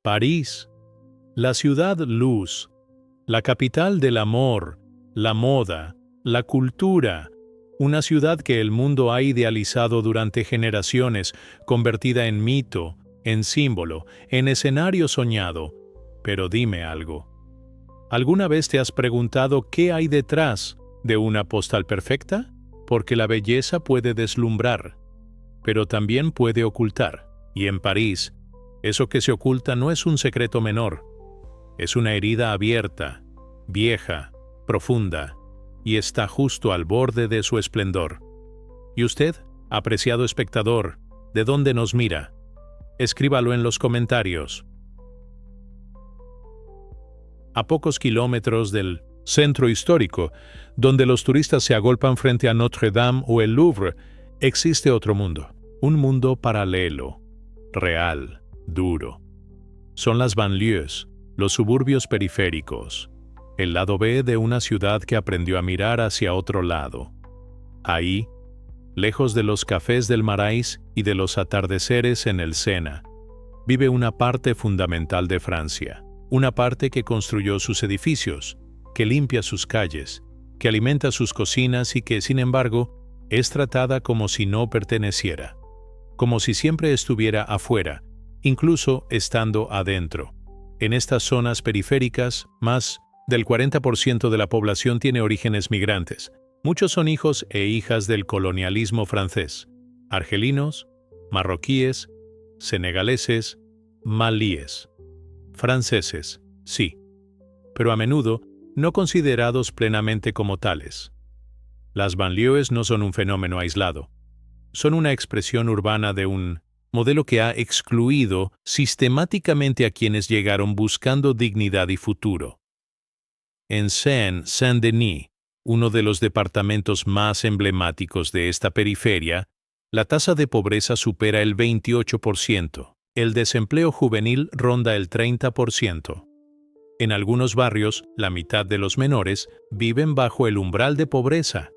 París, la ciudad luz, la capital del amor, la moda, la cultura, una ciudad que el mundo ha idealizado durante generaciones, convertida en mito, en símbolo, en escenario soñado. Pero dime algo. ¿Alguna vez te has preguntado qué hay detrás de una postal perfecta? Porque la belleza puede deslumbrar, pero también puede ocultar. Y en París, eso que se oculta no es un secreto menor. Es una herida abierta, vieja, profunda, y está justo al borde de su esplendor. ¿Y usted, apreciado espectador, de dónde nos mira? Escríbalo en los comentarios. A pocos kilómetros del centro histórico, donde los turistas se agolpan frente a Notre Dame o el Louvre, existe otro mundo, un mundo paralelo, real, duro. Son las banlieues, los suburbios periféricos, el lado B de una ciudad que aprendió a mirar hacia otro lado. Ahí, lejos de los cafés del Marais y de los atardeceres en el Sena, vive una parte fundamental de Francia, una parte que construyó sus edificios, que limpia sus calles, que alimenta sus cocinas y que, sin embargo, es tratada como si no perteneciera, como si siempre estuviera afuera, incluso estando adentro. En estas zonas periféricas, más del 40% de la población tiene orígenes migrantes. Muchos son hijos e hijas del colonialismo francés, argelinos, marroquíes, senegaleses, malíes. Franceses, sí, pero a menudo no considerados plenamente como tales. Las banlieues no son un fenómeno aislado. Son una expresión urbana de un modelo que ha excluido sistemáticamente a quienes llegaron buscando dignidad y futuro. En Seine-Saint-Denis, uno de los departamentos más emblemáticos de esta periferia, la tasa de pobreza supera el 28%. El desempleo juvenil ronda el 30%. En algunos barrios, la mitad de los menores viven bajo el umbral de pobreza.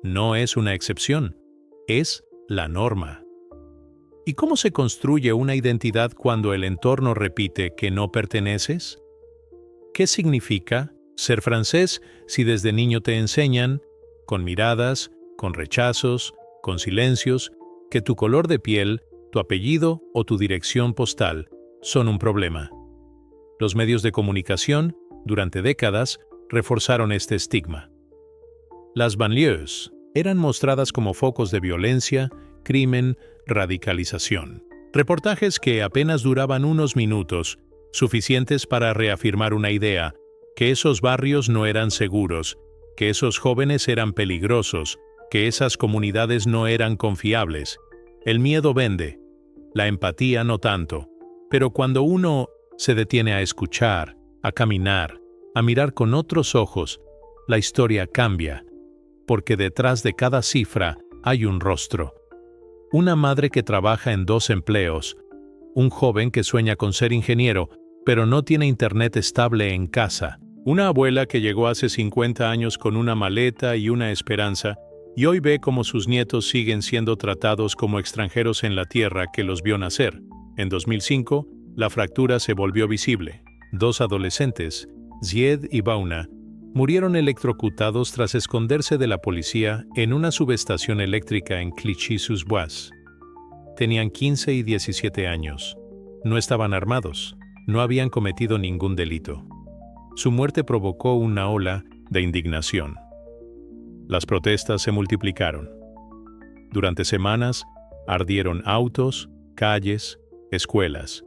No es una excepción, es la norma. ¿Y cómo se construye una identidad cuando el entorno repite que no perteneces? ¿Qué significa ser francés si desde niño te enseñan, con miradas, con rechazos, con silencios, que tu color de piel, tu apellido o tu dirección postal son un problema? Los medios de comunicación, durante décadas, reforzaron este estigma. Las banlieues eran mostradas como focos de violencia, crimen, radicalización. Reportajes que apenas duraban unos minutos, suficientes para reafirmar una idea, que esos barrios no eran seguros, que esos jóvenes eran peligrosos, que esas comunidades no eran confiables. El miedo vende, la empatía no tanto, pero cuando uno se detiene a escuchar, a caminar, a mirar con otros ojos, la historia cambia, porque detrás de cada cifra hay un rostro. Una madre que trabaja en 2 empleos, un joven que sueña con ser ingeniero, pero no tiene internet estable en casa, una abuela que llegó hace 50 años con una maleta y una esperanza, y hoy ve cómo sus nietos siguen siendo tratados como extranjeros en la tierra que los vio nacer. En 2005, la fractura se volvió visible. 2 adolescentes, Zied y Bauna, murieron electrocutados tras esconderse de la policía en una subestación eléctrica en Clichy-sous-Bois. Tenían 15 y 17 años. No estaban armados. No habían cometido ningún delito. Su muerte provocó una ola de indignación. Las protestas se multiplicaron. Durante semanas, ardieron autos, calles, escuelas.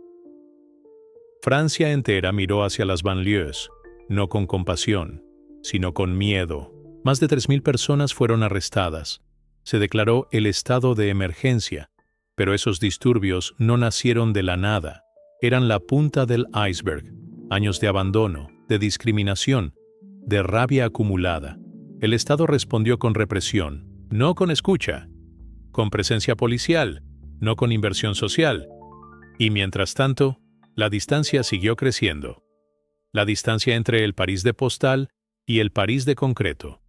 Francia entera miró hacia las banlieues, no con compasión, sino con miedo. Más de 3.000 personas fueron arrestadas. Se declaró el estado de emergencia, pero esos disturbios no nacieron de la nada. Eran la punta del iceberg. Años de abandono, de discriminación, de rabia acumulada. El Estado respondió con represión, no con escucha, con presencia policial, no con inversión social. Y mientras tanto, la distancia siguió creciendo. La distancia entre el París de postal y el París de concreto,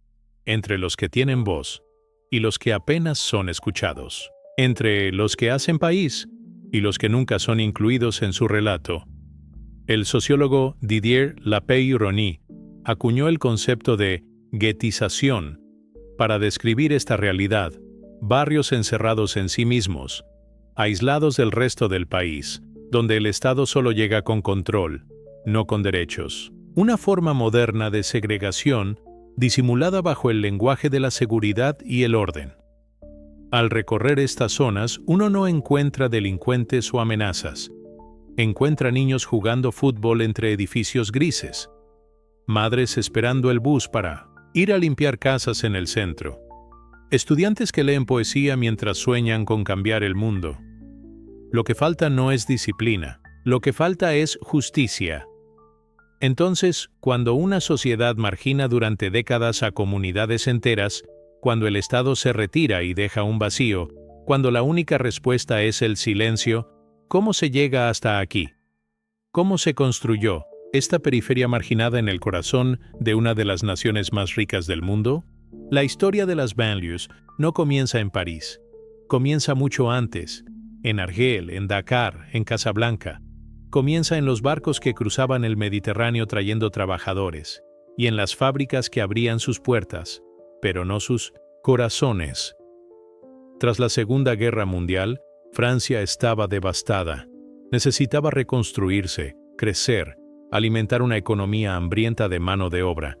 entre los que tienen voz y los que apenas son escuchados, entre los que hacen país y los que nunca son incluidos en su relato. El sociólogo Didier Lapey-Rony acuñó el concepto de guetización para describir esta realidad: barrios encerrados en sí mismos, aislados del resto del país, donde el Estado solo llega con control, no con derechos. Una forma moderna de segregación disimulada bajo el lenguaje de la seguridad y el orden. Al recorrer estas zonas, uno no encuentra delincuentes o amenazas. Encuentra niños jugando fútbol entre edificios grises, madres esperando el bus para ir a limpiar casas en el centro, estudiantes que leen poesía mientras sueñan con cambiar el mundo. Lo que falta no es disciplina, lo que falta es justicia. Entonces, cuando una sociedad margina durante décadas a comunidades enteras, cuando el Estado se retira y deja un vacío, cuando la única respuesta es el silencio, ¿cómo se llega hasta aquí? ¿Cómo se construyó esta periferia marginada en el corazón de una de las naciones más ricas del mundo? La historia de las banlieues no comienza en París. Comienza mucho antes, en Argel, en Dakar, en Casablanca. Comienza en los barcos que cruzaban el Mediterráneo trayendo trabajadores, y en las fábricas que abrían sus puertas, pero no sus corazones. Tras la Segunda Guerra Mundial, Francia estaba devastada. Necesitaba reconstruirse, crecer, alimentar una economía hambrienta de mano de obra.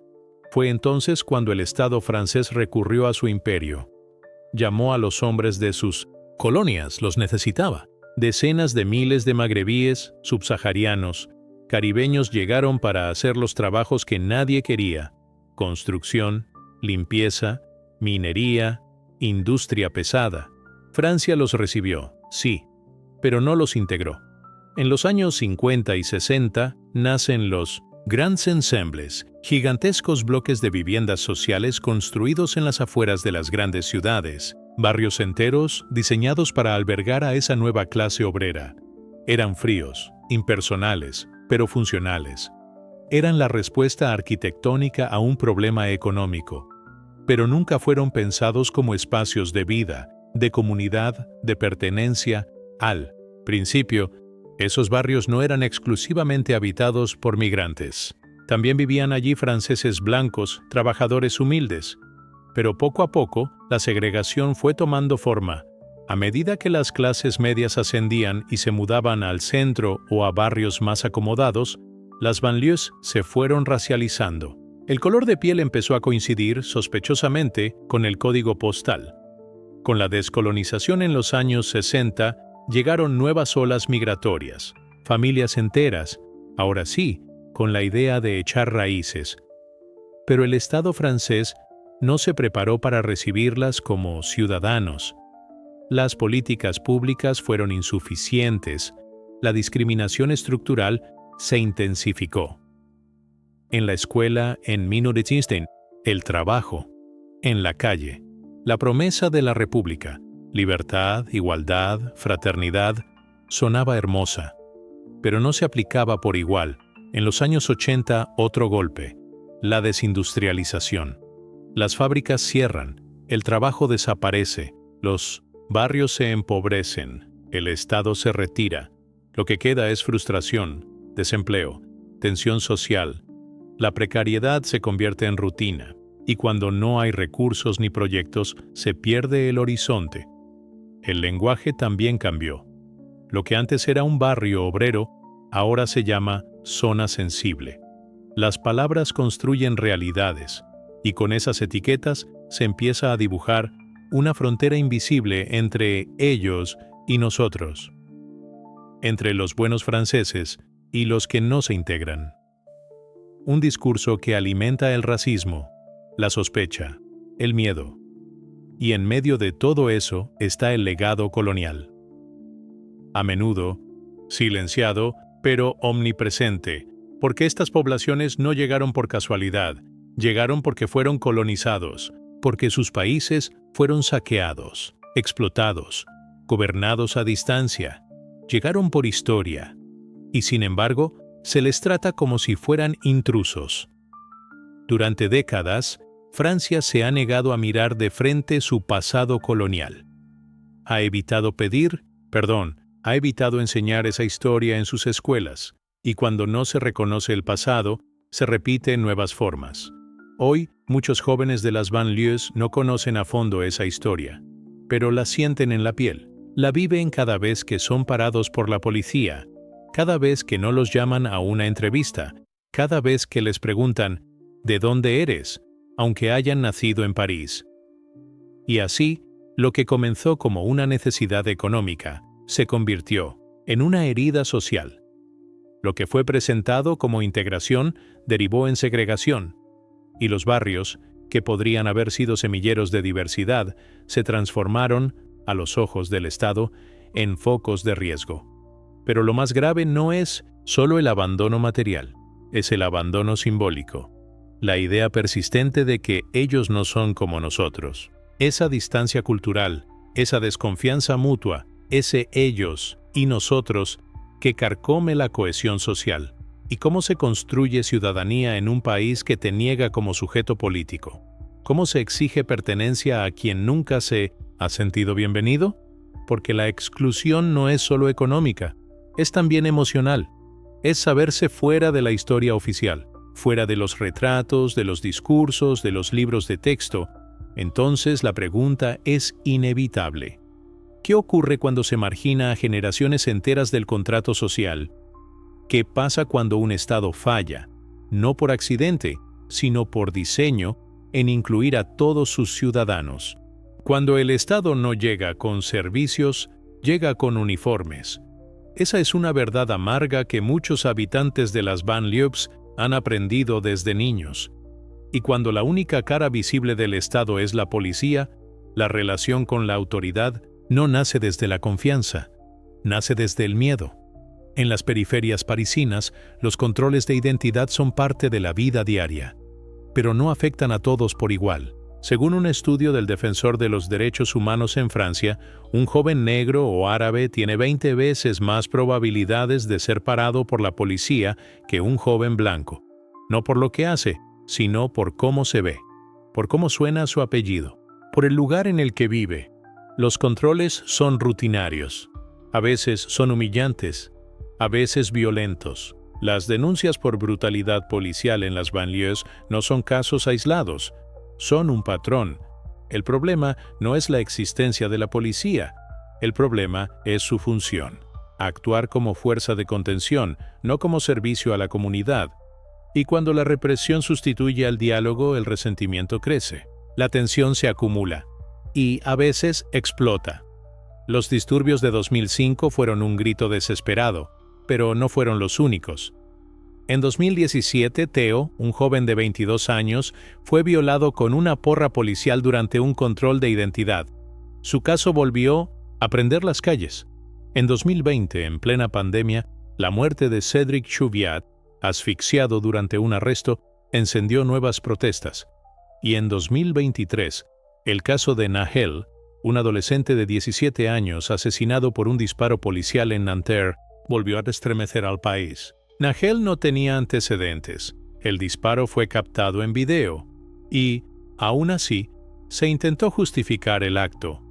Fue entonces cuando el Estado francés recurrió a su imperio. Llamó a los hombres de sus colonias, los necesitaba. Decenas de miles de magrebíes, subsaharianos, caribeños llegaron para hacer los trabajos que nadie quería: construcción, limpieza, minería, industria pesada. Francia los recibió, sí, pero no los integró. En los años 50 y 60 nacen los Grands Ensembles, gigantescos bloques de viviendas sociales construidos en las afueras de las grandes ciudades, barrios enteros diseñados para albergar a esa nueva clase obrera. Eran fríos, impersonales, pero funcionales. Eran la respuesta arquitectónica a un problema económico, pero nunca fueron pensados como espacios de vida, de comunidad, de pertenencia. Al principio, esos barrios no eran exclusivamente habitados por migrantes. También vivían allí franceses blancos, trabajadores humildes. Pero poco a poco, la segregación fue tomando forma. A medida que las clases medias ascendían y se mudaban al centro o a barrios más acomodados, las banlieues se fueron racializando. El color de piel empezó a coincidir, sospechosamente, con el código postal. Con la descolonización en los años 60, llegaron nuevas olas migratorias, familias enteras, ahora sí, con la idea de echar raíces. Pero el Estado francés no se preparó para recibirlas como ciudadanos. Las políticas públicas fueron insuficientes, la discriminación estructural se intensificó. En la escuela, en Minoritäten, el trabajo, en la calle, la promesa de la República, libertad, igualdad, fraternidad, sonaba hermosa, pero no se aplicaba por igual. En los años 80, otro golpe, la desindustrialización. Las fábricas cierran, el trabajo desaparece, los barrios se empobrecen, el Estado se retira. Lo que queda es frustración, desempleo, tensión social. La precariedad se convierte en rutina, y cuando no hay recursos ni proyectos, se pierde el horizonte. El lenguaje también cambió. Lo que antes era un barrio obrero, ahora se llama zona sensible. Las palabras construyen realidades, y con esas etiquetas se empieza a dibujar una frontera invisible entre ellos y nosotros, entre los buenos franceses y los que no se integran. Un discurso que alimenta el racismo, la sospecha, el miedo. Y en medio de todo eso está el legado colonial. A menudo, silenciado, pero omnipresente, porque estas poblaciones no llegaron por casualidad, llegaron porque fueron colonizados, porque sus países fueron saqueados, explotados, gobernados a distancia, llegaron por historia, y sin embargo, se les trata como si fueran intrusos. Durante décadas, Francia se ha negado a mirar de frente su pasado colonial. Ha evitado enseñar esa historia en sus escuelas, Y cuando no se reconoce el pasado, se repite en nuevas formas. Hoy, muchos jóvenes de las banlieues no conocen a fondo esa historia, pero la sienten en la piel. La viven cada vez que son parados por la policía, cada vez que no los llaman a una entrevista, cada vez que les preguntan ¿de dónde eres?, aunque hayan nacido en París. Y así, lo que comenzó como una necesidad económica se convirtió en una herida social. Lo que fue presentado como integración derivó en segregación, y los barrios, que podrían haber sido semilleros de diversidad, se transformaron, a los ojos del Estado, en focos de riesgo. Pero lo más grave no es solo el abandono material, es el abandono simbólico, la idea persistente de que ellos no son como nosotros. Esa distancia cultural, esa desconfianza mutua, ese ellos y nosotros que carcome la cohesión social. ¿Y cómo se construye ciudadanía en un país que te niega como sujeto político? ¿Cómo se exige pertenencia a quien nunca se ha sentido bienvenido? Porque la exclusión no es solo económica, es también emocional. Es saberse fuera de la historia oficial, fuera de los retratos, de los discursos, de los libros de texto. Entonces la pregunta es inevitable. ¿Qué ocurre cuando se margina a generaciones enteras del contrato social? ¿Qué pasa cuando un Estado falla, no por accidente, sino por diseño, en incluir a todos sus ciudadanos? Cuando el Estado no llega con servicios, llega con uniformes. Esa es una verdad amarga que muchos habitantes de las banlieues han aprendido desde niños. Y cuando la única cara visible del Estado es la policía, la relación con la autoridad no nace desde la confianza, nace desde el miedo. En las periferias parisinas, los controles de identidad son parte de la vida diaria, pero no afectan a todos por igual. Según un estudio del Defensor de los Derechos Humanos en Francia, un joven negro o árabe tiene 20 veces más probabilidades de ser parado por la policía que un joven blanco, no por lo que hace, sino por cómo se ve, por cómo suena su apellido, por el lugar en el que vive. Los controles son rutinarios, a veces son humillantes, a veces violentos. Las denuncias por brutalidad policial en las banlieues no son casos aislados, son un patrón. El problema no es la existencia de la policía, el problema es su función, actuar como fuerza de contención, no como servicio a la comunidad. Y cuando la represión sustituye al diálogo, el resentimiento crece, la tensión se acumula y a veces explota. Los disturbios de 2005 fueron un grito desesperado, pero no fueron los únicos. En 2017, Theo, un joven de 22 años, fue violado con una porra policial durante un control de identidad. Su caso volvió a prender las calles. En 2020, en plena pandemia, la muerte de Cédric Chouviat, asfixiado durante un arresto, encendió nuevas protestas. Y en 2023, el caso de Nahel, un adolescente de 17 años asesinado por un disparo policial en Nanterre, volvió a estremecer al país. Nahel no tenía antecedentes, el disparo fue captado en video, y, aún así, se intentó justificar el acto.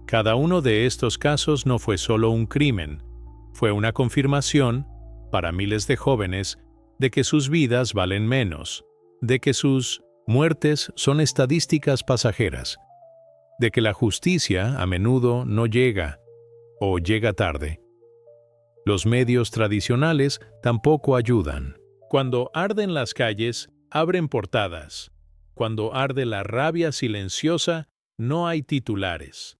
Cada uno de estos casos no fue solo un crimen, fue una confirmación, para miles de jóvenes, de que sus vidas valen menos, de que sus muertes son estadísticas pasajeras, de que la justicia a menudo no llega, o llega tarde. Los medios tradicionales tampoco ayudan. Cuando arden las calles, abren portadas. Cuando arde la rabia silenciosa, no hay titulares.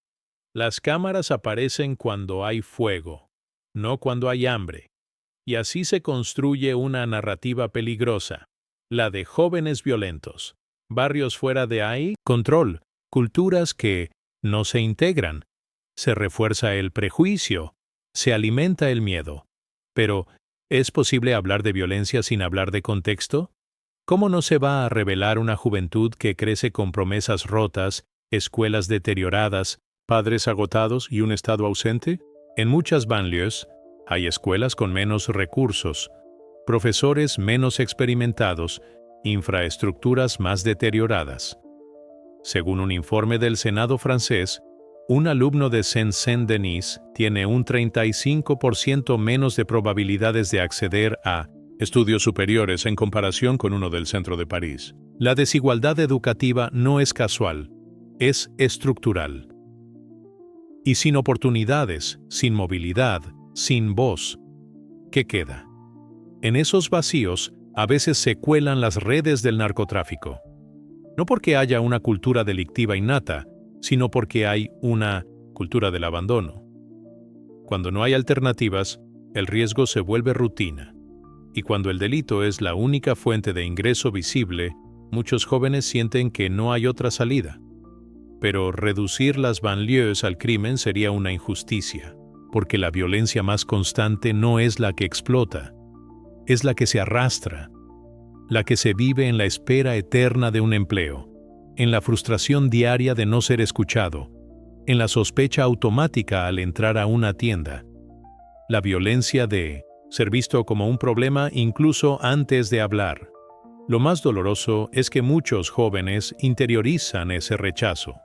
Las cámaras aparecen cuando hay fuego, no cuando hay hambre. Y así se construye una narrativa peligrosa, la de jóvenes violentos, barrios fuera de ahí, control, culturas que no se integran. Se refuerza el prejuicio, se alimenta el miedo. Pero, ¿es posible hablar de violencia sin hablar de contexto? ¿Cómo no se va a revelar una juventud que crece con promesas rotas, escuelas deterioradas, padres agotados y un Estado ausente? En muchas banlieues hay escuelas con menos recursos, profesores menos experimentados, infraestructuras más deterioradas. Según un informe del Senado francés, Un alumno de Saint-Denis tiene un 35% menos de probabilidades de acceder a estudios superiores en comparación con uno del centro de París. La desigualdad educativa no es casual, es estructural. Y sin oportunidades, sin movilidad, sin voz, ¿qué queda? En esos vacíos, a veces se cuelan las redes del narcotráfico. No porque haya una cultura delictiva innata, sino porque hay una cultura del abandono. Cuando no hay alternativas, el riesgo se vuelve rutina. Y cuando el delito es la única fuente de ingreso visible, muchos jóvenes sienten que no hay otra salida. Pero reducir las banlieues al crimen sería una injusticia, porque la violencia más constante no es la que explota, es la que se arrastra, la que se vive en la espera eterna de un empleo, en la frustración diaria de no ser escuchado, en la sospecha automática al entrar a una tienda. La violencia de ser visto como un problema incluso antes de hablar. Lo más doloroso es que muchos jóvenes interiorizan ese rechazo.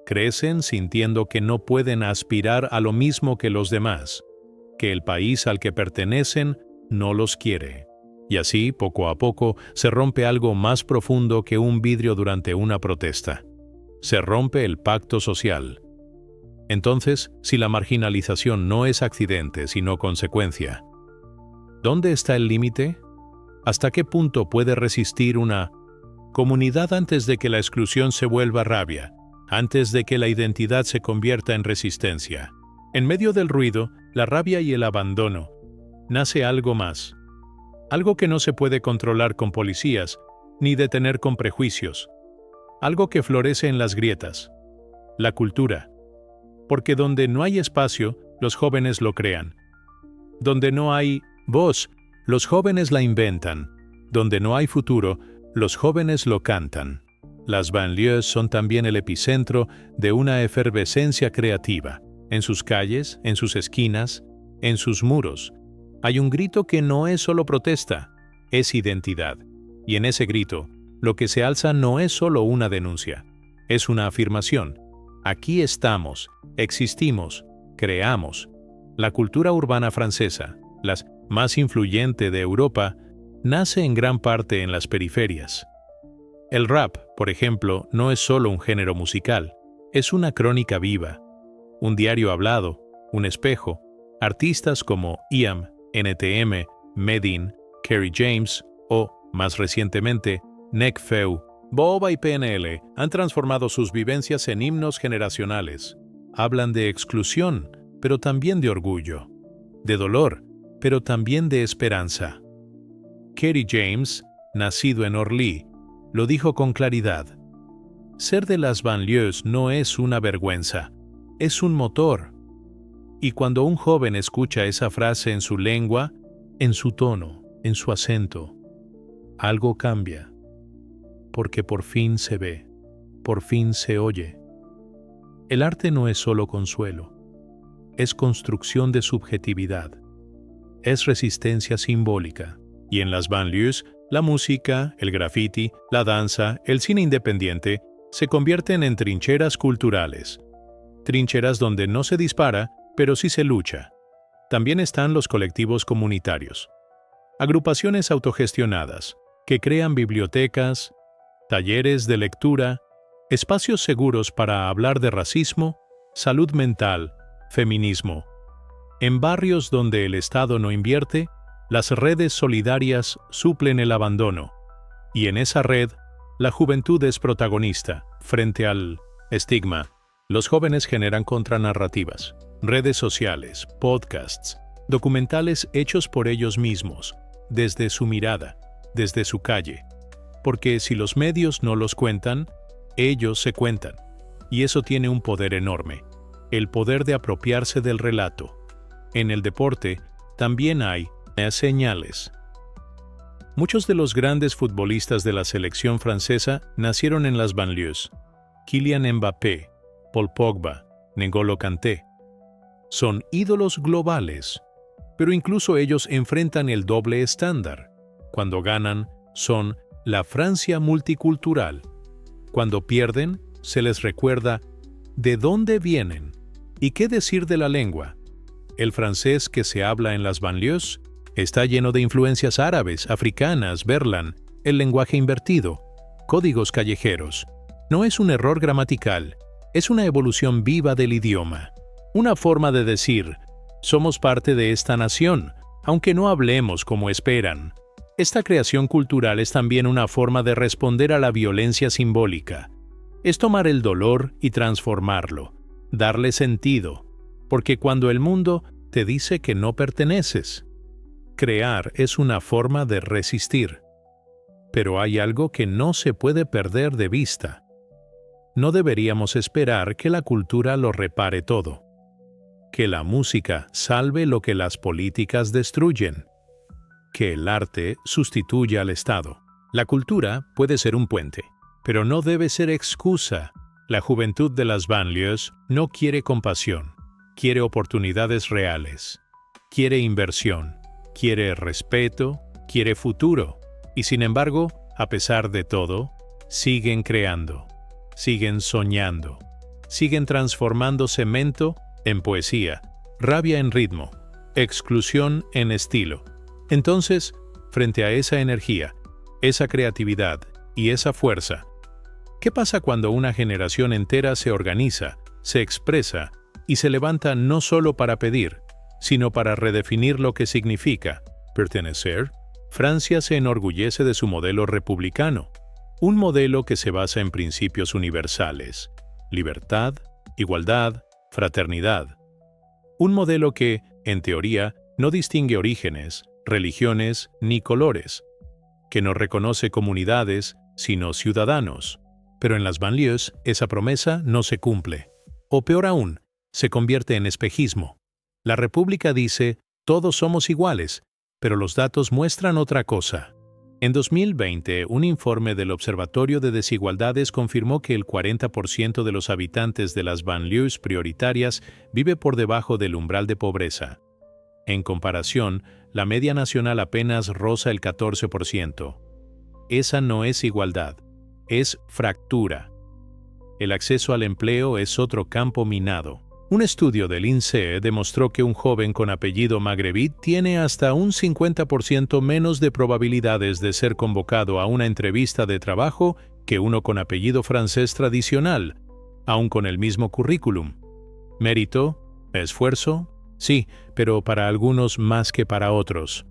Crecen sintiendo que no pueden aspirar a lo mismo que los demás, que el país al que pertenecen no los quiere. Y así, poco a poco, se rompe algo más profundo que un vidrio durante una protesta. Se rompe el pacto social. Entonces, si la marginalización no es accidente, sino consecuencia, ¿dónde está el límite? ¿Hasta qué punto puede resistir una comunidad antes de que la exclusión se vuelva rabia, antes de que la identidad se convierta en resistencia? En medio del ruido, la rabia y el abandono, nace algo más. Algo que no se puede controlar con policías, ni detener con prejuicios. Algo que florece en las grietas. La cultura. Porque donde no hay espacio, los jóvenes lo crean. Donde no hay voz, los jóvenes la inventan. Donde no hay futuro, los jóvenes lo cantan. Las banlieues son también el epicentro de una efervescencia creativa. En sus calles, en sus esquinas, en sus muros, hay un grito que no es solo protesta, es identidad. Y en ese grito, lo que se alza no es solo una denuncia, es una afirmación. Aquí estamos, existimos, creamos. La cultura urbana francesa, la más influyente de Europa, nace en gran parte en las periferias. El rap, por ejemplo, no es solo un género musical, es una crónica viva, un diario hablado, un espejo. Artistas como IAM, NTM, Medin, Kerry James o, más recientemente, Nekfeu, Boba y PNL han transformado sus vivencias en himnos generacionales. Hablan de exclusión, pero también de orgullo, de dolor, pero también de esperanza. Kerry James, nacido en Orly, lo dijo con claridad. Ser de las banlieues no es una vergüenza, es un motor. Y cuando un joven escucha esa frase en su lengua, en su tono, en su acento, algo cambia. Porque por fin se ve, por fin se oye. El arte no es solo consuelo, es construcción de subjetividad, es resistencia simbólica. Y en las banlieues, la música, el graffiti, la danza, el cine independiente se convierten en trincheras culturales. Trincheras donde no se dispara, pero sí se lucha. También están los colectivos comunitarios. Agrupaciones autogestionadas que crean bibliotecas, talleres de lectura, espacios seguros para hablar de racismo, salud mental, feminismo. En barrios donde el Estado no invierte, las redes solidarias suplen el abandono. Y en esa red, la juventud es protagonista. Frente al estigma, los jóvenes generan contranarrativas, redes sociales, podcasts, documentales hechos por ellos mismos, desde su mirada, desde su calle. Porque si los medios no los cuentan, ellos se cuentan. Y eso tiene un poder enorme, el poder de apropiarse del relato. En el deporte también hay señales. Muchos de los grandes futbolistas de la selección francesa nacieron en las banlieues. Kylian Mbappé, Paul Pogba, N'Golo Kanté. Son ídolos globales, pero incluso ellos enfrentan el doble estándar. Cuando ganan, son la Francia multicultural. Cuando pierden, se les recuerda ¿De dónde vienen? ¿Y qué decir de la lengua? El francés que se habla en las banlieues está lleno de influencias árabes, africanas, verlan, el lenguaje invertido, códigos callejeros. No es un error gramatical, es una evolución viva del idioma. Una forma de decir, somos parte de esta nación, aunque no hablemos como esperan. Esta creación cultural es también una forma de responder a la violencia simbólica. Es tomar el dolor y transformarlo, darle sentido, porque cuando el mundo te dice que no perteneces, crear es una forma de resistir. Pero hay algo que no se puede perder de vista. No deberíamos esperar que la cultura lo repare todo, que la música salve lo que las políticas destruyen, que el arte sustituya al Estado. La cultura puede ser un puente, pero no debe ser excusa. La juventud de las banlieues no quiere compasión, quiere oportunidades reales, quiere inversión, quiere respeto, quiere futuro. Y sin embargo, a pesar de todo, siguen creando, siguen soñando, siguen transformando cemento en poesía, rabia en ritmo, exclusión en estilo. Entonces, frente a esa energía, esa creatividad y esa fuerza, ¿qué pasa cuando una generación entera se organiza, se expresa y se levanta no solo para pedir, sino para redefinir lo que significa pertenecer? Francia se enorgullece de su modelo republicano, un modelo que se basa en principios universales: libertad, igualdad, fraternidad. Un modelo que, en teoría, no distingue orígenes, religiones ni colores, que no reconoce comunidades, sino ciudadanos. Pero en las banlieues esa promesa no se cumple. O peor aún, se convierte en espejismo. La República dice, todos somos iguales, pero los datos muestran otra cosa. En 2020, un informe del Observatorio de Desigualdades confirmó que el 40% de los habitantes de las banlieues prioritarias vive por debajo del umbral de pobreza. En comparación, la media nacional apenas roza el 14%. Esa no es igualdad, es fractura. El acceso al empleo es otro campo minado. Un estudio del INSEE demostró que un joven con apellido magrebí tiene hasta un 50% menos de probabilidades de ser convocado a una entrevista de trabajo que uno con apellido francés tradicional, aun con el mismo currículum. ¿Mérito? ¿Esfuerzo? Sí, pero para algunos más que para otros.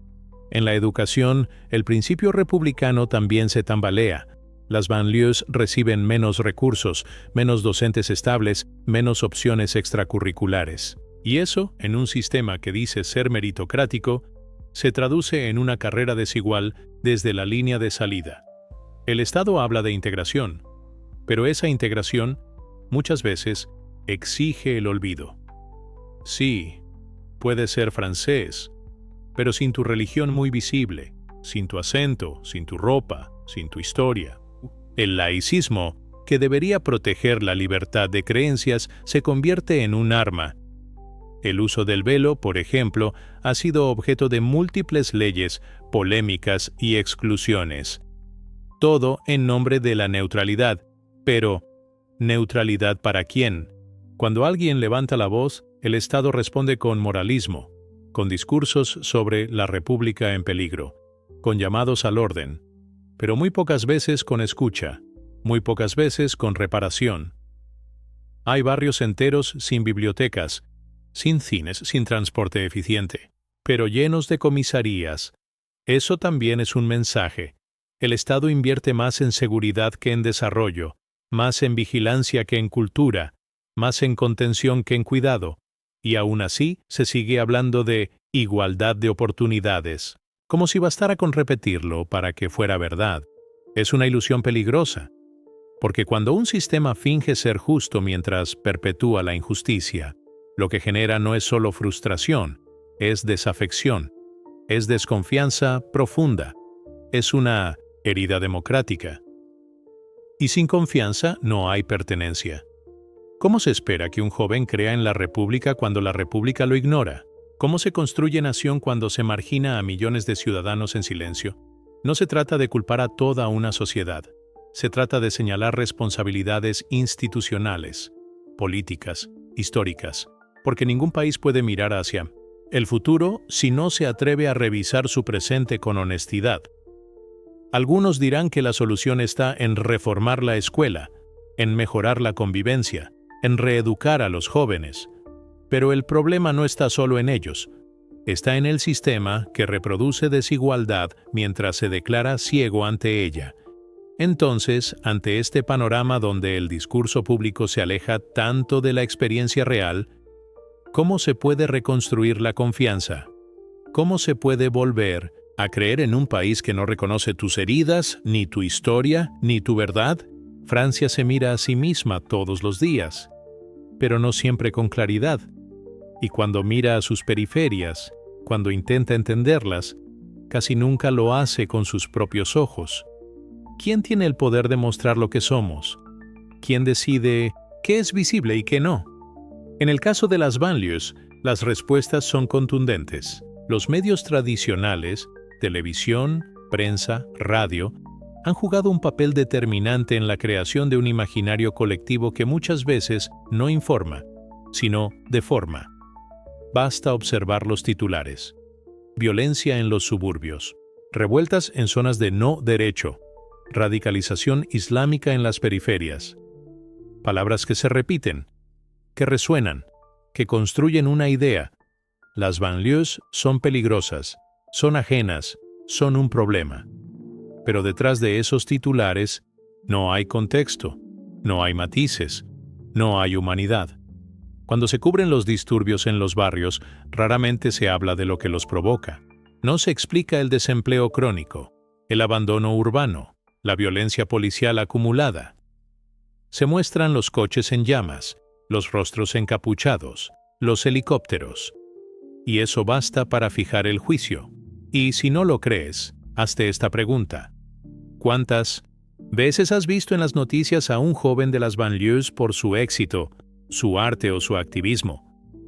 En la educación, el principio republicano también se tambalea. Las banlieues reciben menos recursos, menos docentes estables, menos opciones extracurriculares. Y eso, en un sistema que dice ser meritocrático, se traduce en una carrera desigual desde la línea de salida. El Estado habla de integración, pero esa integración, muchas veces, exige el olvido. Sí, puedes ser francés, pero sin tu religión muy visible, sin tu acento, sin tu ropa, sin tu historia. El laicismo, que debería proteger la libertad de creencias, se convierte en un arma. El uso del velo, por ejemplo, ha sido objeto de múltiples leyes, polémicas y exclusiones. Todo en nombre de la neutralidad. Pero, ¿neutralidad para quién? Cuando alguien levanta la voz, el Estado responde con moralismo, con discursos sobre la República en peligro, con llamados al orden, pero muy pocas veces con escucha, muy pocas veces con reparación. Hay barrios enteros sin bibliotecas, sin cines, sin transporte eficiente, pero llenos de comisarías. Eso también es un mensaje. El Estado invierte más en seguridad que en desarrollo, más en vigilancia que en cultura, más en contención que en cuidado, y aún así se sigue hablando de igualdad de oportunidades, como si bastara con repetirlo para que fuera verdad. Es una ilusión peligrosa, porque cuando un sistema finge ser justo mientras perpetúa la injusticia, lo que genera no es solo frustración, es desafección, es desconfianza profunda, es una herida democrática. Y sin confianza no hay pertenencia. ¿Cómo se espera que un joven crea en la República cuando la República lo ignora? ¿Cómo se construye nación cuando se margina a millones de ciudadanos en silencio? No se trata de culpar a toda una sociedad. Se trata de señalar responsabilidades institucionales. políticas, históricas, porque ningún país puede mirar hacia el futuro si no se atreve a revisar su presente con honestidad. Algunos dirán que la solución está en reformar la escuela, en mejorar la convivencia, en reeducar a los jóvenes. Pero el problema no está solo en ellos. Está en el sistema que reproduce desigualdad mientras se declara ciego ante ella. Entonces, ante este panorama donde el discurso público se aleja tanto de la experiencia real, ¿cómo se puede reconstruir la confianza? ¿Cómo se puede volver a creer en un país que no reconoce tus heridas, ni tu historia, ni tu verdad? Francia se mira a sí misma todos los días, pero no siempre con claridad. Y cuando mira a sus periferias, cuando intenta entenderlas, casi nunca lo hace con sus propios ojos. ¿Quién tiene el poder de mostrar lo que somos? ¿Quién decide qué es visible y qué no? En el caso de las banlieues, las respuestas son contundentes. Los medios tradicionales, televisión, prensa, radio, han jugado un papel determinante en la creación de un imaginario colectivo que muchas veces no informa, sino deforma. Basta observar los titulares. Violencia en los suburbios, revueltas en zonas de no derecho, radicalización islámica en las periferias. Palabras que se repiten, que resuenan, que construyen una idea. Las banlieues son peligrosas, son ajenas, son un problema. Pero detrás de esos titulares no hay contexto, no hay matices, no hay humanidad. Cuando se cubren los disturbios en los barrios, raramente se habla de lo que los provoca. No se explica el desempleo crónico, el abandono urbano, la violencia policial acumulada. Se muestran los coches en llamas, los rostros encapuchados, los helicópteros. Y eso basta para fijar el juicio. Y si no lo crees, hazte esta pregunta. ¿Cuántas veces has visto en las noticias a un joven de las banlieues por su éxito, su arte o su activismo?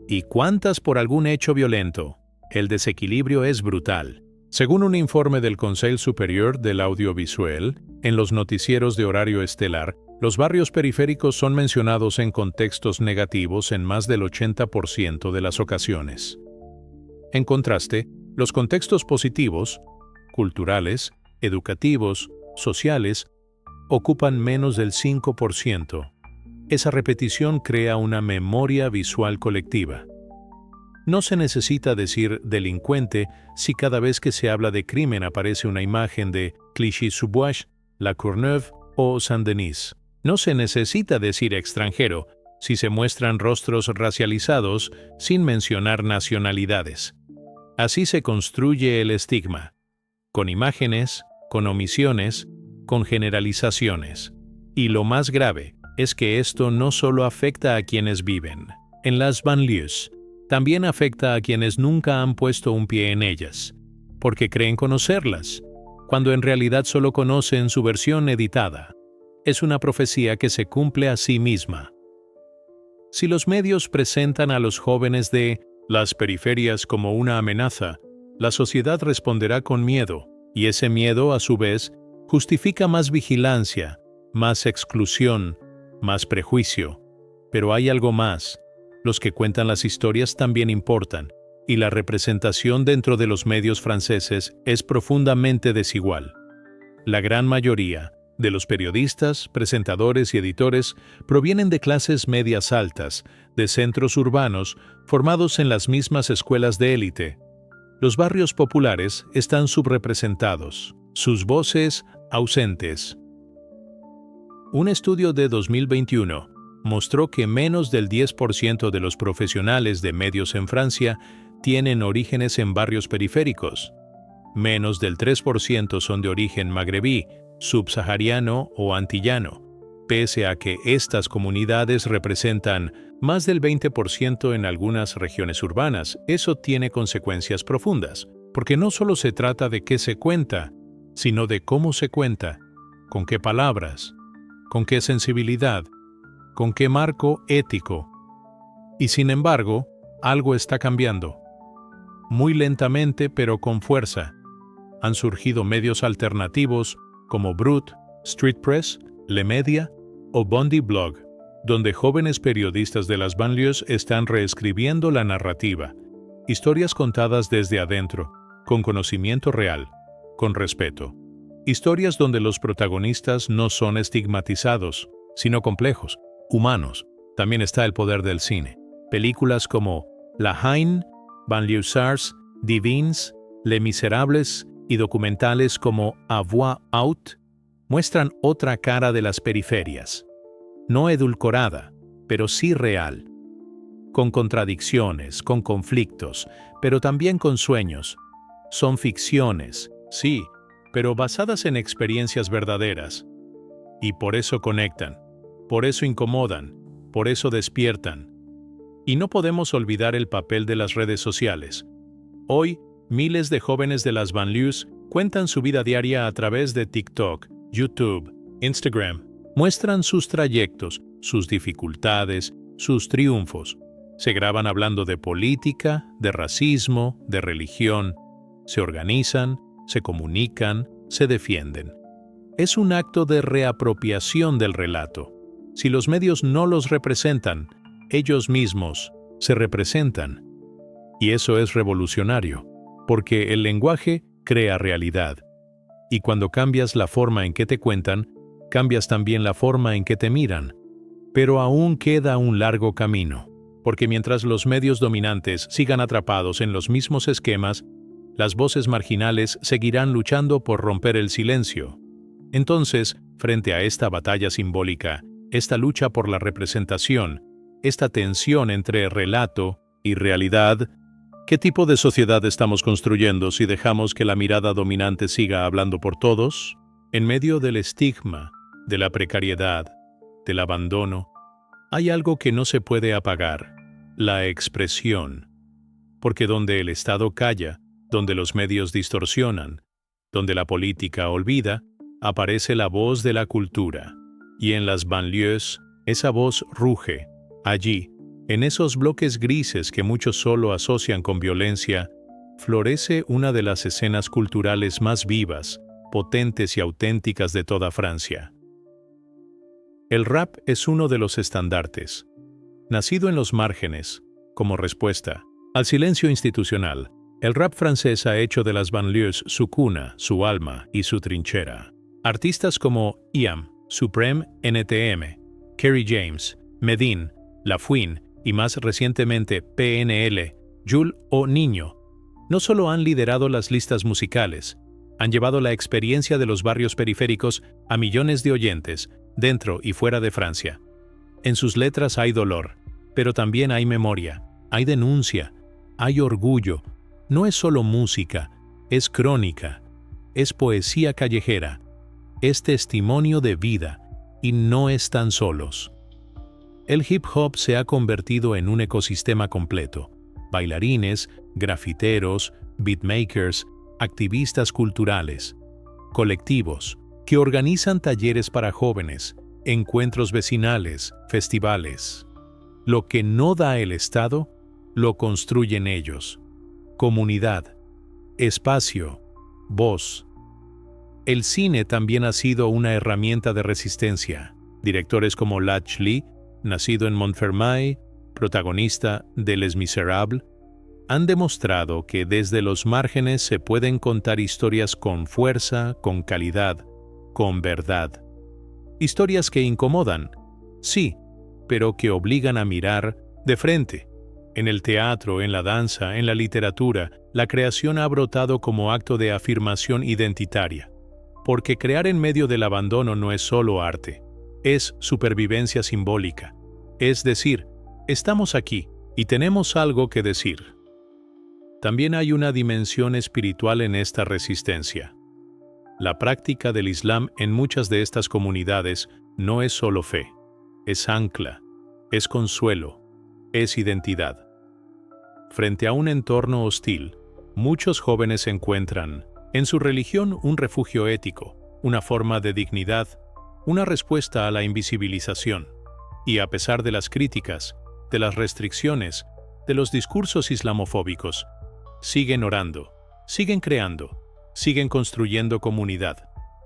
¿Y cuántas por algún hecho violento? El desequilibrio es brutal. Según un informe del Conseil Supérieur del Audiovisuel, en los noticieros de horario estelar, los barrios periféricos son mencionados en contextos negativos en más del 80% de las ocasiones. En contraste, los contextos positivos, culturales, educativos, sociales, ocupan menos del 5%. Esa repetición crea una memoria visual colectiva. No se necesita decir delincuente si cada vez que se habla de crimen aparece una imagen de Clichy-sous-Bois, La Courneuve o Saint-Denis. No se necesita decir extranjero si se muestran rostros racializados sin mencionar nacionalidades. Así se construye el estigma, con imágenes, con omisiones, con generalizaciones. Y lo más grave es que esto no solo afecta a quienes viven en las banlieues, también afecta a quienes nunca han puesto un pie en ellas, porque creen conocerlas, cuando en realidad solo conocen su versión editada. Es una profecía que se cumple a sí misma. Si los medios presentan a los jóvenes de las periferias como una amenaza, la sociedad responderá con miedo, y ese miedo, a su vez, justifica más vigilancia, más exclusión, más prejuicio. Pero hay algo más. Los que cuentan las historias también importan, y la representación dentro de los medios franceses es profundamente desigual. La gran mayoría de los periodistas, presentadores y editores provienen de clases medias altas, de centros urbanos formados en las mismas escuelas de élite. Los barrios populares están subrepresentados, sus voces ausentes. Un estudio de 2021 mostró que menos del 10% de los profesionales de medios en Francia tienen orígenes en barrios periféricos. Menos del 3% son de origen magrebí, subsahariano o antillano, pese a que estas comunidades representan más del 20% en algunas regiones urbanas. Eso tiene consecuencias profundas, porque no solo se trata de qué se cuenta, sino de cómo se cuenta, con qué palabras, con qué sensibilidad, con qué marco ético. Y sin embargo, algo está cambiando. Muy lentamente, pero con fuerza. Han surgido medios alternativos como Brut, Street Press, Le Media o Bondi Blog, donde jóvenes periodistas de las banlieues están reescribiendo la narrativa, historias contadas desde adentro, con conocimiento real, con respeto. Historias donde los protagonistas no son estigmatizados, sino complejos, humanos. También está el poder del cine. Películas como La Haine, Banlieusards, Divins, Les Miserables y documentales como A Voix Haute muestran otra cara de las periferias. No edulcorada, pero sí real. Con contradicciones, con conflictos, pero también con sueños. Son ficciones, sí, pero basadas en experiencias verdaderas. Y por eso conectan, por eso incomodan, por eso despiertan. Y no podemos olvidar el papel de las redes sociales. Hoy, miles de jóvenes de las banlieues cuentan su vida diaria a través de TikTok, YouTube, Instagram. Muestran sus trayectos, sus dificultades, sus triunfos. Se graban hablando de política, de racismo, de religión. Se organizan, se comunican, se defienden. Es un acto de reapropiación del relato. Si los medios no los representan, ellos mismos se representan. Y eso es revolucionario, porque el lenguaje crea realidad. Y cuando cambias la forma en que te cuentan, cambias también la forma en que te miran. Pero aún queda un largo camino, porque mientras los medios dominantes sigan atrapados en los mismos esquemas, las voces marginales seguirán luchando por romper el silencio. Entonces, frente a esta batalla simbólica, esta lucha por la representación, esta tensión entre relato y realidad, ¿qué tipo de sociedad estamos construyendo si dejamos que la mirada dominante siga hablando por todos? En medio del estigma, de la precariedad, del abandono, hay algo que no se puede apagar: la expresión. Porque donde el Estado calla, donde los medios distorsionan, donde la política olvida, aparece la voz de la cultura. Y en las banlieues, esa voz ruge. Allí, en esos bloques grises que muchos solo asocian con violencia, florece una de las escenas culturales más vivas, potentes y auténticas de toda Francia. El rap es uno de los estandartes. Nacido en los márgenes, como respuesta al silencio institucional, el rap francés ha hecho de las banlieues su cuna, su alma y su trinchera. Artistas como IAM, Supreme NTM, Kerry James, Medine, La Fouine y más recientemente PNL, Jules o Niño, no solo han liderado las listas musicales, han llevado la experiencia de los barrios periféricos a millones de oyentes, dentro y fuera de Francia. En sus letras hay dolor, pero también hay memoria, hay denuncia, hay orgullo. No es solo música, es crónica, es poesía callejera, es testimonio de vida, y no están solos. El hip hop se ha convertido en un ecosistema completo. Bailarines, grafiteros, beatmakers, activistas culturales, colectivos que organizan talleres para jóvenes, encuentros vecinales, festivales. Lo que no da el Estado, lo construyen ellos. Comunidad, espacio, voz. El cine también ha sido una herramienta de resistencia. Directores como Lach Lee, nacido en Montfermeil, protagonista de Les Miserables, han demostrado que desde los márgenes se pueden contar historias con fuerza, con calidad, con verdad. Historias que incomodan, sí, pero que obligan a mirar de frente. En el teatro, en la danza, en la literatura, la creación ha brotado como acto de afirmación identitaria. Porque crear en medio del abandono no es solo arte, es supervivencia simbólica. Es decir, estamos aquí y tenemos algo que decir. También hay una dimensión espiritual en esta resistencia. La práctica del Islam en muchas de estas comunidades no es solo fe, es ancla, es consuelo, es identidad. Frente a un entorno hostil, muchos jóvenes encuentran en su religión un refugio ético, una forma de dignidad, una respuesta a la invisibilización. Y a pesar de las críticas, de las restricciones, de los discursos islamofóbicos, siguen orando, siguen creando, siguen construyendo comunidad.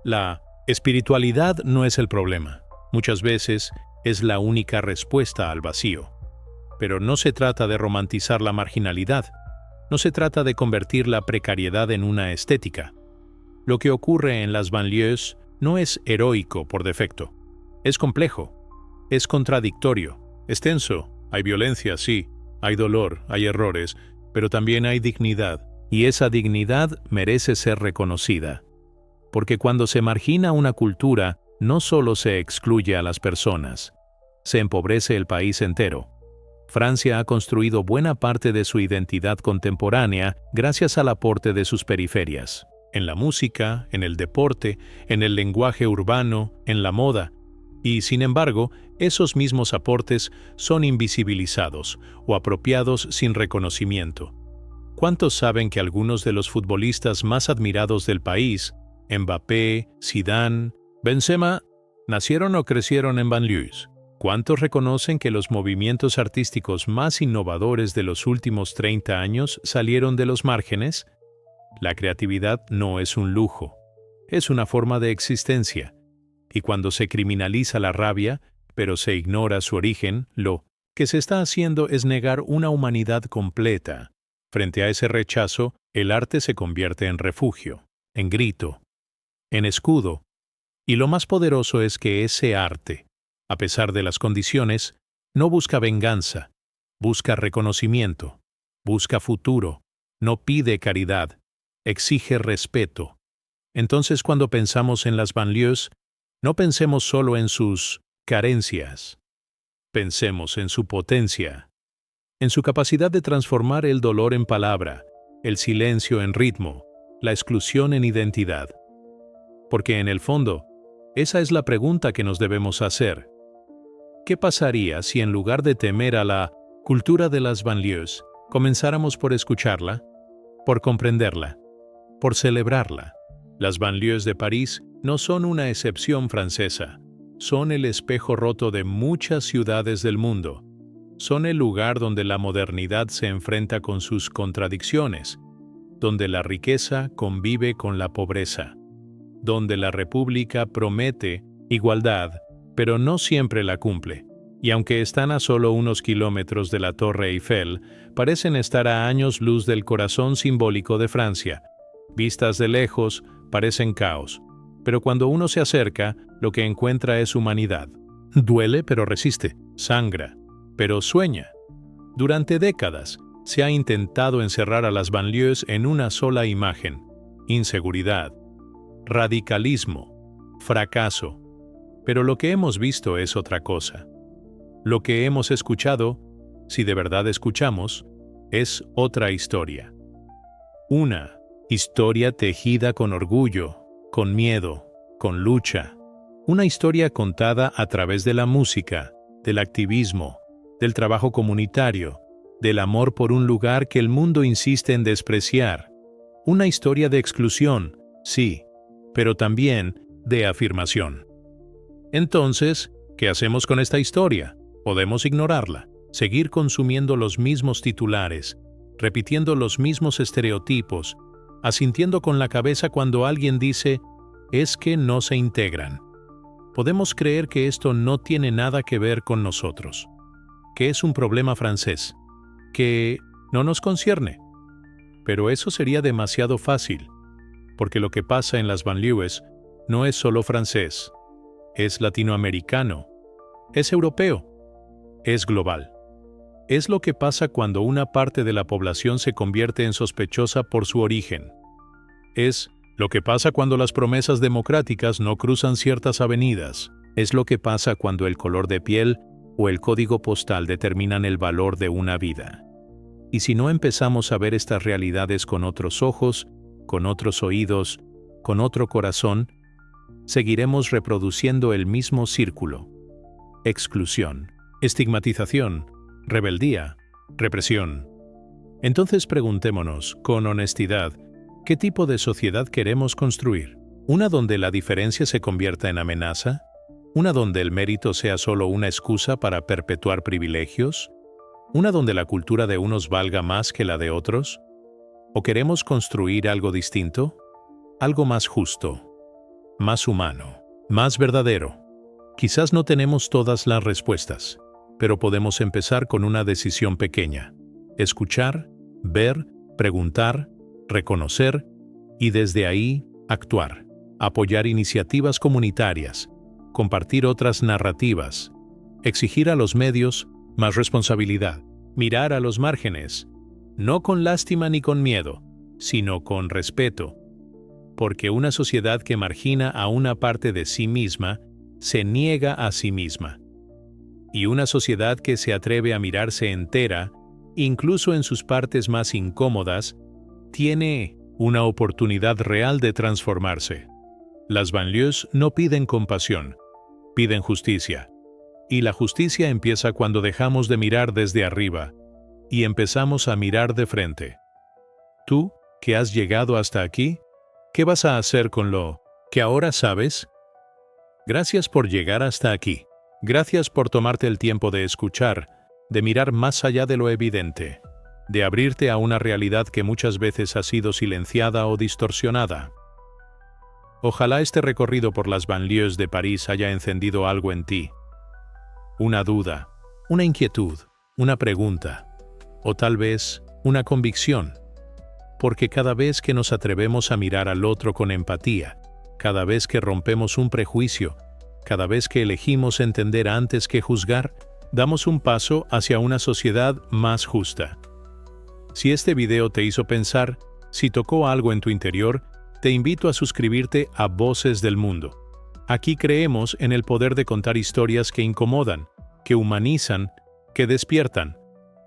La espiritualidad no es el problema. Muchas veces es la única respuesta al vacío. Pero no se trata de romantizar la marginalidad, no se trata de convertir la precariedad en una estética. Lo que ocurre en las banlieues no es heroico por defecto. Es complejo, es contradictorio, es tenso, hay violencia, sí, hay dolor, hay errores, pero también hay dignidad, y esa dignidad merece ser reconocida. Porque cuando se margina una cultura, no solo se excluye a las personas, se empobrece el país entero. Francia ha construido buena parte de su identidad contemporánea gracias al aporte de sus periferias, en la música, en el deporte, en el lenguaje urbano, en la moda. Y, sin embargo, esos mismos aportes son invisibilizados o apropiados sin reconocimiento. ¿Cuántos saben que algunos de los futbolistas más admirados del país, Mbappé, Zidane, Benzema, nacieron o crecieron en banlieues? ¿Cuántos reconocen que los movimientos artísticos más innovadores de los últimos 30 años salieron de los márgenes? La creatividad no es un lujo, es una forma de existencia. Y cuando se criminaliza la rabia, pero se ignora su origen, lo que se está haciendo es negar una humanidad completa. Frente a ese rechazo, el arte se convierte en refugio, en grito, en escudo. Y lo más poderoso es que ese arte, a pesar de las condiciones, no busca venganza, busca reconocimiento, busca futuro, no pide caridad, exige respeto. Entonces, cuando pensamos en las banlieues, no pensemos solo en sus carencias, pensemos en su potencia, en su capacidad de transformar el dolor en palabra, el silencio en ritmo, la exclusión en identidad. Porque en el fondo, esa es la pregunta que nos debemos hacer. ¿Qué pasaría si en lugar de temer a la cultura de las banlieues, comenzáramos por escucharla, por comprenderla, por celebrarla? Las banlieues de París no son una excepción francesa, son el espejo roto de muchas ciudades del mundo. Son el lugar donde la modernidad se enfrenta con sus contradicciones, donde la riqueza convive con la pobreza, donde la república promete igualdad, pero no siempre la cumple. Y aunque están a solo unos kilómetros de la Torre Eiffel, parecen estar a años luz del corazón simbólico de Francia. Vistas de lejos, parecen caos. Pero cuando uno se acerca, lo que encuentra es humanidad. Duele, pero resiste. Sangra, pero sueña. Durante décadas, se ha intentado encerrar a las banlieues en una sola imagen: inseguridad, radicalismo, fracaso. Pero lo que hemos visto es otra cosa. Lo que hemos escuchado, si de verdad escuchamos, es otra historia. Una historia tejida con orgullo, con miedo, con lucha. Una historia contada a través de la música, del activismo, del trabajo comunitario, del amor por un lugar que el mundo insiste en despreciar. Una historia de exclusión, sí, pero también de afirmación. Entonces, ¿qué hacemos con esta historia? Podemos ignorarla, seguir consumiendo los mismos titulares, repitiendo los mismos estereotipos, asintiendo con la cabeza cuando alguien dice, es que no se integran. Podemos creer que esto no tiene nada que ver con nosotros, que es un problema francés, que no nos concierne. Pero eso sería demasiado fácil, porque lo que pasa en las banlieues no es solo francés, es latinoamericano, es europeo, es global. Es lo que pasa cuando una parte de la población se convierte en sospechosa por su origen. Es lo que pasa cuando las promesas democráticas no cruzan ciertas avenidas. Es lo que pasa cuando el color de piel o el código postal determinan el valor de una vida. Y si no empezamos a ver estas realidades con otros ojos, con otros oídos, con otro corazón, seguiremos reproduciendo el mismo círculo: exclusión, estigmatización, rebeldía, represión. Entonces preguntémonos, con honestidad, ¿qué tipo de sociedad queremos construir? ¿Una donde la diferencia se convierta en amenaza? ¿Una donde el mérito sea solo una excusa para perpetuar privilegios? ¿Una donde la cultura de unos valga más que la de otros? ¿O queremos construir algo distinto? Algo más justo, más humano, más verdadero. Quizás no tenemos todas las respuestas, pero podemos empezar con una decisión pequeña. Escuchar, ver, preguntar, reconocer y desde ahí actuar. Apoyar iniciativas comunitarias, compartir otras narrativas, exigir a los medios más responsabilidad, mirar a los márgenes, no con lástima ni con miedo, sino con respeto. Porque una sociedad que margina a una parte de sí misma se niega a sí misma. Y una sociedad que se atreve a mirarse entera, incluso en sus partes más incómodas, tiene una oportunidad real de transformarse. Las banlieues no piden compasión, piden justicia. Y la justicia empieza cuando dejamos de mirar desde arriba y empezamos a mirar de frente. Tú, que has llegado hasta aquí, ¿qué vas a hacer con lo que ahora sabes? Gracias por llegar hasta aquí. Gracias por tomarte el tiempo de escuchar, de mirar más allá de lo evidente, de abrirte a una realidad que muchas veces ha sido silenciada o distorsionada. Ojalá este recorrido por las banlieues de París haya encendido algo en ti. Una duda, una inquietud, una pregunta, o tal vez una convicción. Porque cada vez que nos atrevemos a mirar al otro con empatía, cada vez que rompemos un prejuicio, cada vez que elegimos entender antes que juzgar, damos un paso hacia una sociedad más justa. Si este video te hizo pensar, si tocó algo en tu interior, te invito a suscribirte a Voces del Mundo. Aquí creemos en el poder de contar historias que incomodan, que humanizan, que despiertan.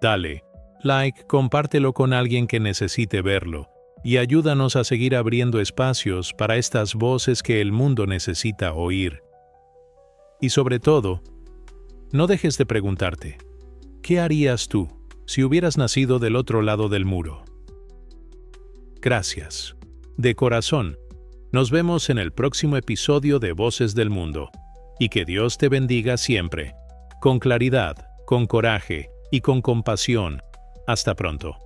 Dale like, compártelo con alguien que necesite verlo, y ayúdanos a seguir abriendo espacios para estas voces que el mundo necesita oír. Y sobre todo, no dejes de preguntarte, ¿qué harías tú si hubieras nacido del otro lado del muro? Gracias. De corazón. Nos vemos en el próximo episodio de Voces del Mundo. Y que Dios te bendiga siempre, con claridad, con coraje y con compasión. Hasta pronto.